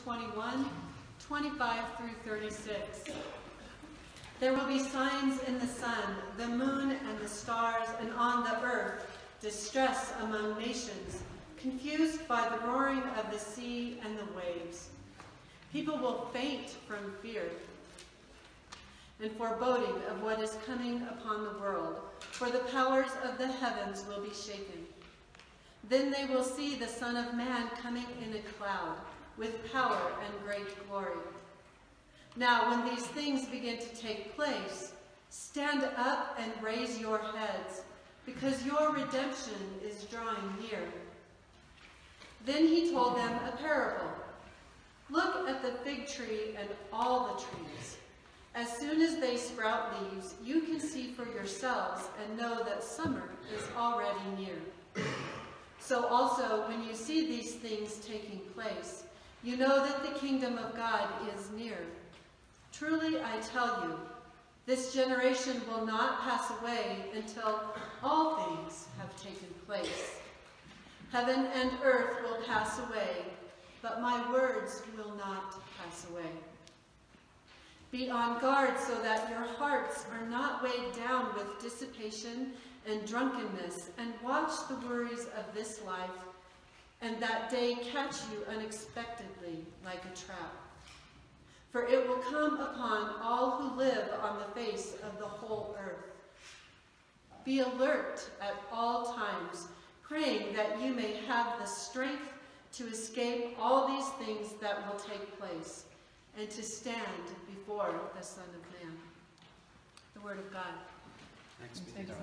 21, 25 through 36. There will be signs in the sun, the moon, and the stars, and on the earth distress among nations, confused by the roaring of the sea and the waves. People will faint from fear and foreboding of what is coming upon the world, for the powers of the heavens will be shaken. Then they will see the Son of Man coming in a cloud, with power and great glory. Now, when these things begin to take place, stand up and raise your heads, because your redemption is drawing near. Then he told them a parable. Look at the fig tree and all the trees. As soon as they sprout leaves, you can see for yourselves and know that summer is already near. So also, when you see these things taking place, you know that the kingdom of God is near. Truly, I tell you, this generation will not pass away until all things have taken place. Heaven and earth will pass away, but my words will not pass away. Be on guard so that your hearts are not weighed down with dissipation and drunkenness, and watch the worries of this life, and that day catch you unexpectedly like a trap. For it will come upon all who live on the face of the whole earth. Be alert at all times, praying that you may have the strength to escape all these things that will take place, and to stand before the Son of Man. The word of God. Thanks be to God.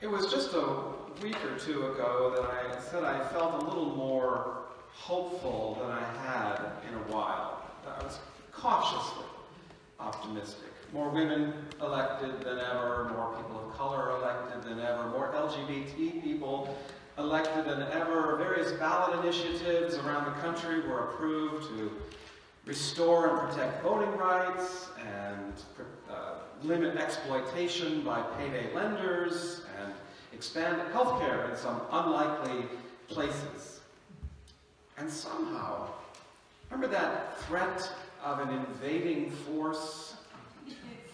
It was just a week or two ago that I said I felt a little more hopeful than I had in a while. I was cautiously optimistic. More women elected than ever, more people of color elected than ever, more LGBT people elected than ever. Various ballot initiatives around the country were approved to restore and protect voting rights and limit exploitation by payday lenders and expand healthcare in some unlikely places. And somehow, remember that threat of an invading force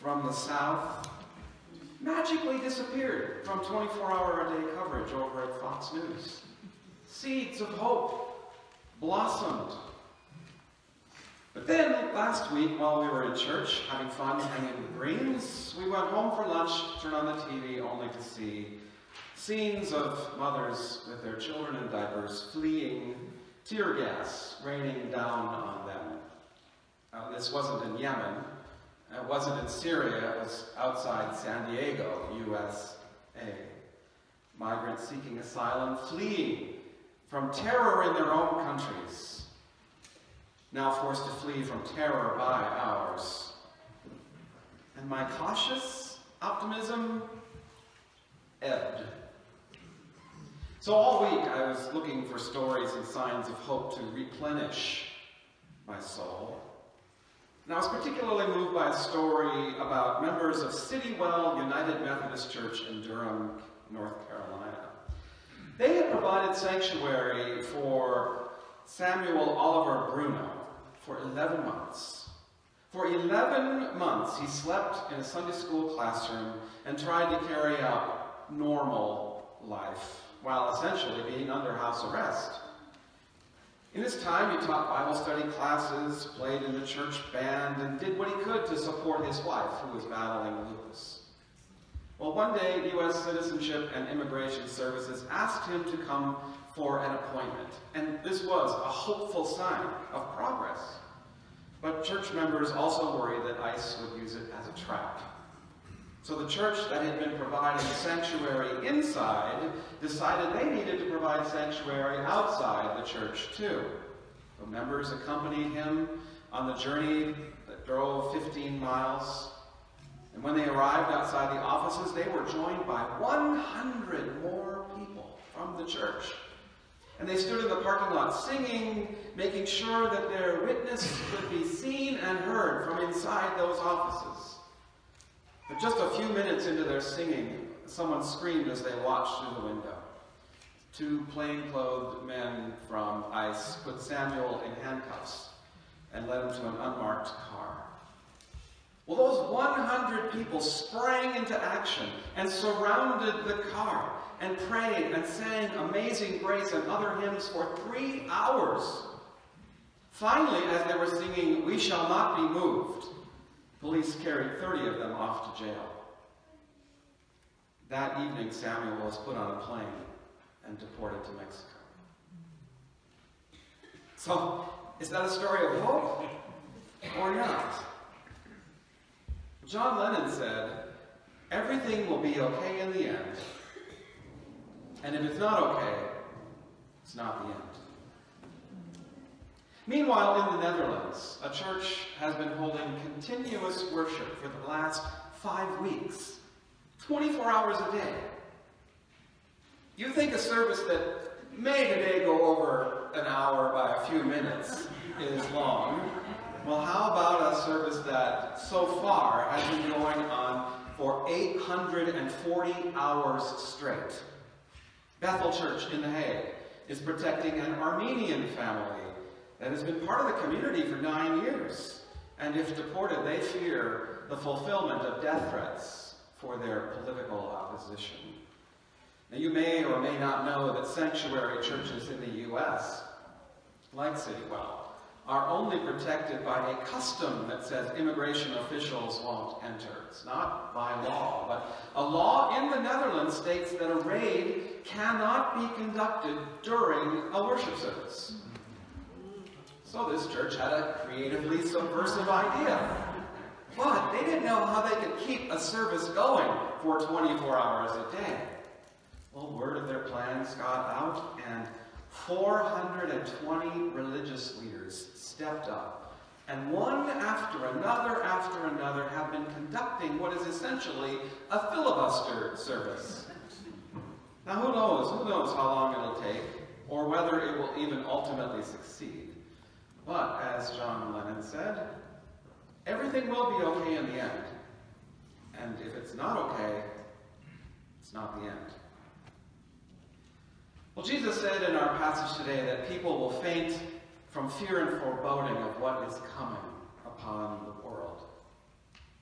from the south magically disappeared from 24-hour-a-day coverage over at Fox News. Seeds of hope blossomed. But then last week, while we were in church having fun hanging with greens, we went home for lunch, turned on the TV only to see scenes of mothers with their children in diapers fleeing tear gas raining down on them. This wasn't in Yemen. It wasn't in Syria. It was outside San Diego, USA. Migrants seeking asylum, fleeing from terror in their own countries, now forced to flee from terror by ours. And my cautious optimism ebbed. So all week I was looking for stories and signs of hope to replenish my soul. And I was particularly moved by a story about members of Citywell United Methodist Church in Durham, North Carolina. They had provided sanctuary for Samuel Oliver Bruno for 11 months. For 11 months, he slept in a Sunday school classroom and tried to carry out normal life, while essentially being under house arrest. In this time, he taught Bible study classes, played in the church band, and did what he could to support his wife, who was battling lupus. Well, one day, U.S. Citizenship and Immigration Services asked him to come for an appointment, and this was a hopeful sign of progress. But church members also worried that ICE would use it as a trap. So the church that had been providing sanctuary inside decided they needed to provide sanctuary outside the church too. The members accompanied him on the journey that drove 15 miles. And when they arrived outside the offices, they were joined by 100 more people from the church. And they stood in the parking lot singing, making sure that their witness could be seen and heard from inside those offices. But just a few minutes into their singing, someone screamed as they watched through the window. Two plainclothed men from ICE put Samuel in handcuffs and led him to an unmarked car. Well, those 100 people sprang into action and surrounded the car and prayed and sang Amazing Grace and other hymns for 3 hours. Finally, as they were singing, We Shall Not Be Moved, police carried 30 of them off to jail. That evening, Samuel was put on a plane and deported to Mexico. So, is that a story of hope or not? John Lennon said, everything will be okay in the end. And if it's not okay, it's not the end. Meanwhile, in the Netherlands, a church has been holding continuous worship for the last 5 weeks, 24 hours a day. You think a service that may today go over an hour by a few minutes is long. Well, how about a service that so far has been going on for 840 hours straight? Bethel Church in The Hague is protecting an Armenian family that has been part of the community for 9 years. And if deported, they fear the fulfillment of death threats for their political opposition. Now, you may or may not know that sanctuary churches in the U.S., like Citywell, are only protected by a custom that says immigration officials won't enter. It's not by law, but a law in the Netherlands states that a raid cannot be conducted during a worship service. So this church had a creatively subversive idea. But they didn't know how they could keep a service going for 24 hours a day. Well, word of their plans got out, and 420 religious leaders stepped up, and one after another have been conducting what is essentially a filibuster service. Now who knows how long it'll take, or whether it will even ultimately succeed. But, as John Lennon said, everything will be okay in the end. And if it's not okay, it's not the end. Well, Jesus said in our passage today that people will faint from fear and foreboding of what is coming upon the world.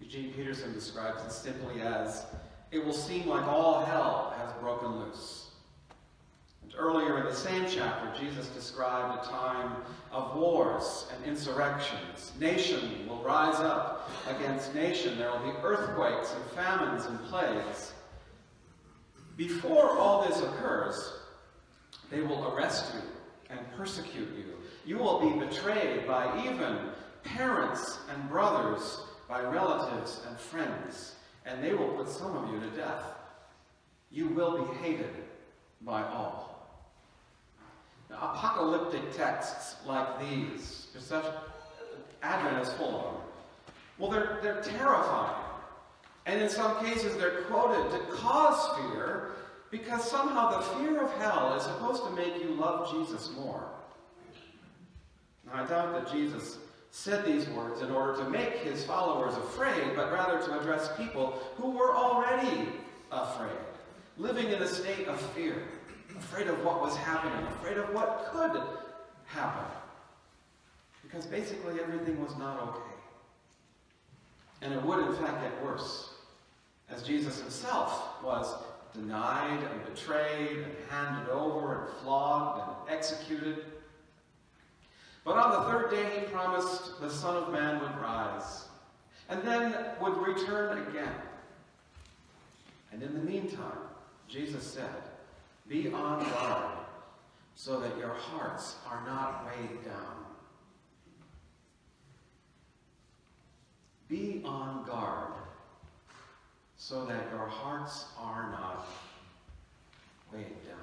Eugene Peterson describes it simply as, it will seem like all hell has broken loose. And earlier in the same chapter, Jesus described a time of wars and insurrections. Nation will rise up against nation. There will be earthquakes and famines and plagues. Before all this occurs, they will arrest you and persecute you. You will be betrayed by even parents and brothers, by relatives and friends, and they will put some of you to death. You will be hated by all. Now, apocalyptic texts like these, Advent is full of them. Well, they're terrifying. And in some cases, they're quoted to cause fear, because somehow the fear of hell is supposed to make you love Jesus more. Now, I doubt that Jesus said these words in order to make his followers afraid, but rather to address people who were already afraid, living in a state of fear, afraid of what was happening, afraid of what could happen. Because basically everything was not okay. And it would, in fact, get worse, as Jesus himself was denied and betrayed and handed over and flogged and executed. But on the third day he promised the Son of Man would rise and then would return again. And in the meantime, Jesus said, be on guard so that your hearts are not weighed down. Be on guard so that your hearts are not weighed down.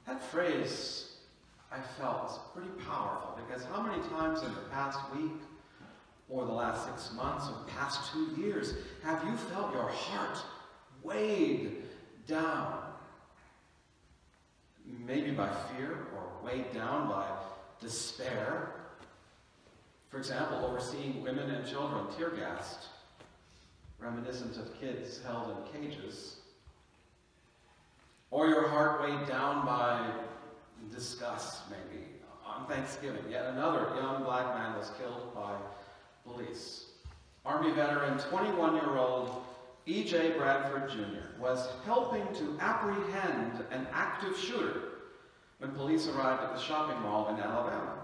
That phrase, I felt, was pretty powerful, because how many times in the past week, or the last 6 months, or the past 2 years, have you felt your heart weighed down? Maybe by fear, or weighed down by despair. For example, over seeing women and children tear-gassed. reminiscent of kids held in cages. Or your heart weighed down by disgust, maybe. On Thanksgiving, yet another young black man was killed by police. Army veteran, 21-year-old E.J. Bradford Jr. was helping to apprehend an active shooter when police arrived at the shopping mall in Alabama.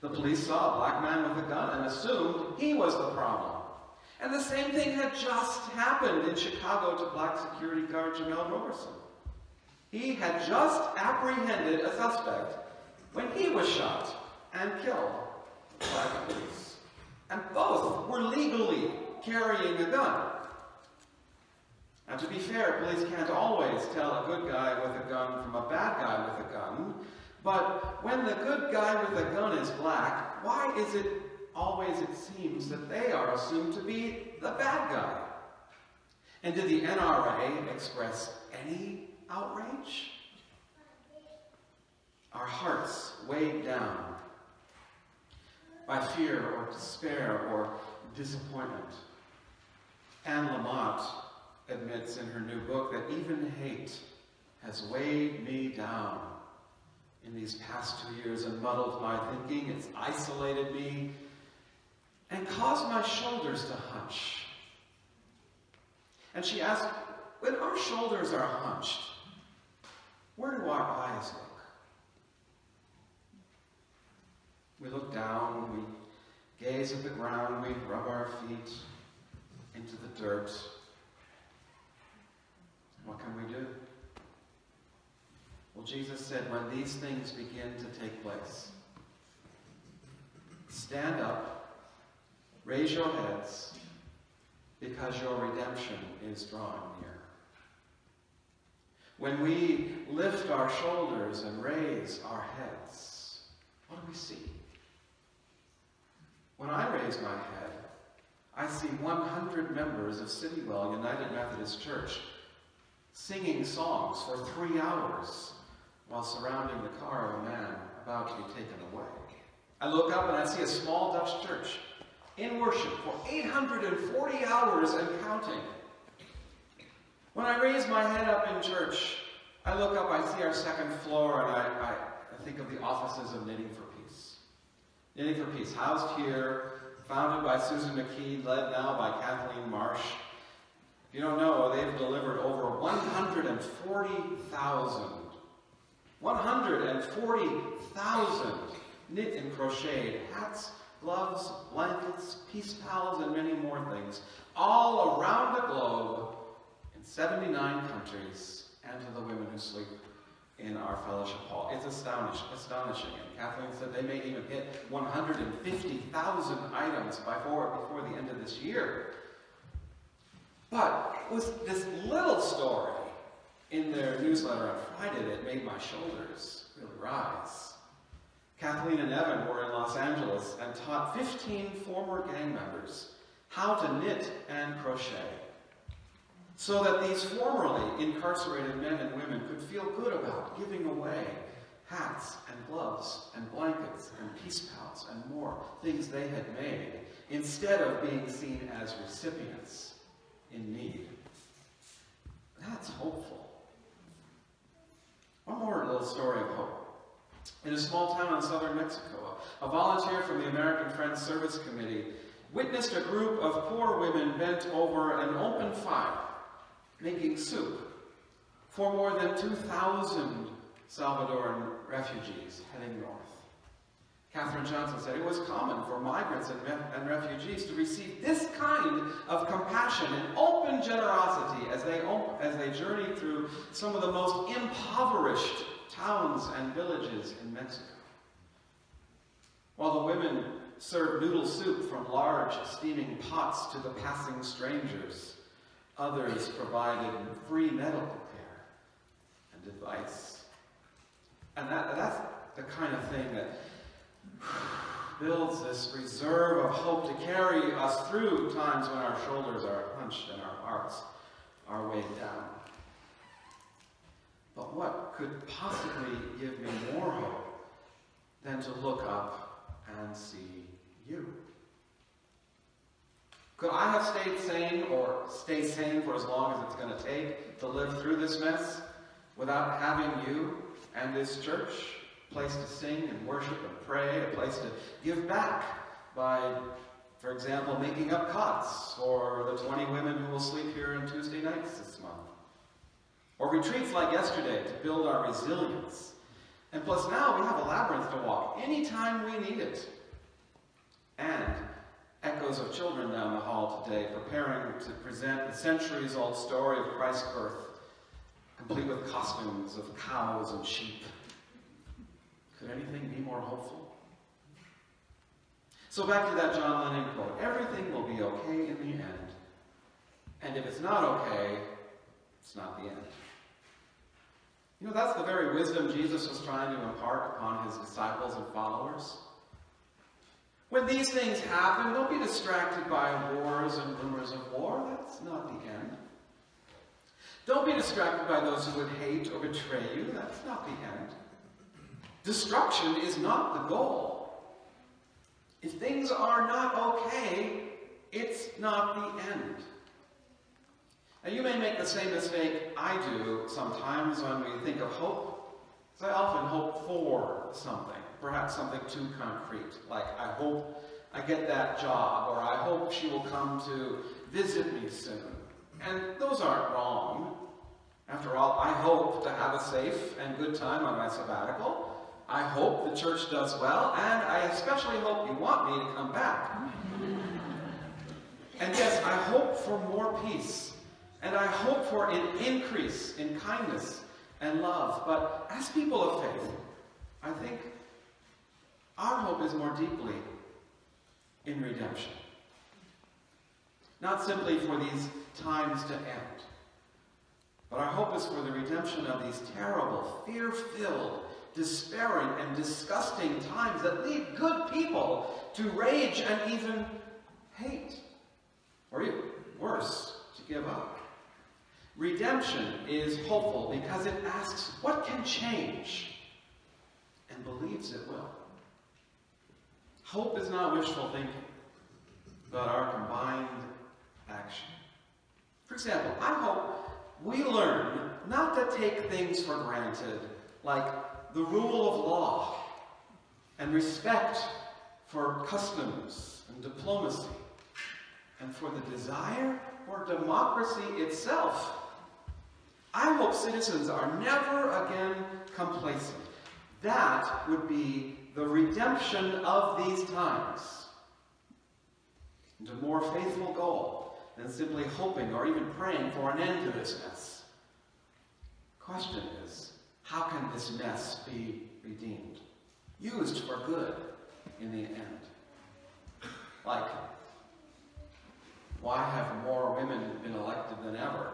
The police saw a black man with a gun and assumed he was the problem. And the same thing had just happened in Chicago to black security guard Jamel Roberson. He had just apprehended a suspect when he was shot and killed by the police. And both were legally carrying a gun. Now, to be fair, police can't always tell a good guy with a gun from a bad guy with a gun. But when the good guy with a gun is black, why is it always, it seems, that they are assumed to be the bad guy? And did the NRA express any outrage? Our hearts weighed down by fear or despair or disappointment. Anne Lamott admits in her new book that even hate has weighed me down in these past 2 years and muddled my thinking. It's isolated me and caused my shoulders to hunch. And she asked, when our shoulders are hunched, where do our eyes look? We look down, we gaze at the ground, we rub our feet into the dirt. What can we do? Well, Jesus said, when these things begin to take place, stand up, raise your heads, because your redemption is drawing near. When we lift our shoulders and raise our heads, what do we see? When I raise my head, I see 100 members of Citywell United Methodist Church singing songs for 3 hours while surrounding the car of a man about to be taken away. I look up and I see a small Dutch church in worship for 840 hours and counting. When I raise my head up in church, I look up, I see our second floor, and I think of the offices of Knitting for Peace. Knitting for Peace, housed here, founded by Susan McKee, led now by Kathleen Marsh. If you don't know, they've delivered over 140,000 knit and crocheted hats, gloves, blankets, peace pals, and many more things, all around the globe in 79 countries, and to the women who sleep in our fellowship hall. It's astonishing. And Kathleen said they may even hit 150,000 items before the end of this year. But it was this little story in their newsletter on Friday that made my shoulders really rise. Kathleen and Evan were in Los Angeles and taught 15 former gang members how to knit and crochet, so that these formerly incarcerated men and women could feel good about giving away hats and gloves and blankets and peace pals and more things they had made, instead of being seen as recipients in need. That's hopeful. One more little story of hope. In a small town in southern Mexico, a volunteer from the American Friends Service Committee witnessed a group of poor women bent over an open fire, making soup for more than 2,000 Salvadoran refugees heading north. Catherine Johnson said it was common for migrants and refugees to receive this kind of compassion and open generosity as they journeyed through some of the most impoverished towns and villages in Mexico. While the women served noodle soup from large steaming pots to the passing strangers, others provided free medical care and advice. And that's the kind of thing that builds this reserve of hope to carry us through times when our shoulders are hunched and our hearts are weighed down. But what could possibly give me more hope than to look up and see you? Could I have stayed sane or stay sane for as long as it's going to take to live through this mess without having you and this church? A place to sing and worship and pray, a place to give back by, for example, making up cots for the 20 women who will sleep here on Tuesday nights this month. Or retreats like yesterday to build our resilience. And plus now we have a labyrinth to walk anytime we need it. And echoes of children down the hall today preparing to present the centuries-old story of Christ's birth, complete with costumes of cows and sheep. Could anything be more hopeful? So back to that John Lennon quote, everything will be okay in the end. And if it's not okay, it's not the end. You know, that's the very wisdom Jesus was trying to impart upon his disciples and followers. When these things happen, don't be distracted by wars and rumors of war. That's not the end. Don't be distracted by those who would hate or betray you. That's not the end. Destruction is not the goal. If things are not okay, it's not the end. Now, you may make the same mistake I do sometimes when we think of hope. Because I often hope for something, perhaps something too concrete, like I hope I get that job, or I hope she will come to visit me soon. And those aren't wrong. After all, I hope to have a safe and good time on my sabbatical. I hope the church does well, and I especially hope you want me to come back. And yes, I hope for more peace. And I hope for an increase in kindness and love. But as people of faith, I think our hope is more deeply in redemption. Not simply for these times to end, but our hope is for the redemption of these terrible, fear-filled, despairing, and disgusting times that lead good people to rage and even hate, or even worse, to give up. Redemption is hopeful because it asks, what can change? And believes it will. Hope is not wishful thinking, but our combined action. For example, I hope we learn not to take things for granted, like the rule of law and respect for customs and diplomacy, and for the desire for democracy itself. I hope citizens are never again complacent. That would be the redemption of these times. And a more faithful goal than simply hoping or even praying for an end to this mess. Question is, how can this mess be redeemed? Used for good in the end. Like, why have more women been elected than ever?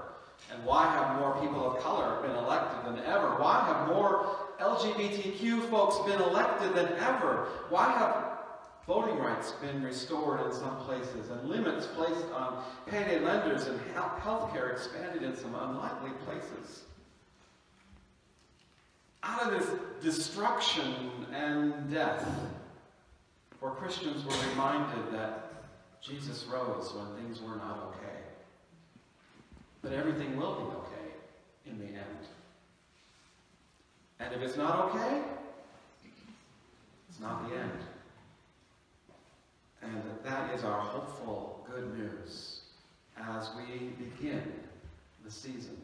And why have more people of color been elected than ever? Why have more LGBTQ folks been elected than ever? Why have voting rights been restored in some places and limits placed on payday lenders and health care expanded in some unlikely places? Out of this destruction and death, where Christians were reminded that Jesus rose when things were not okay. But everything will be okay in the end. And if it's not okay, it's not the end. And that is our hopeful good news as we begin the season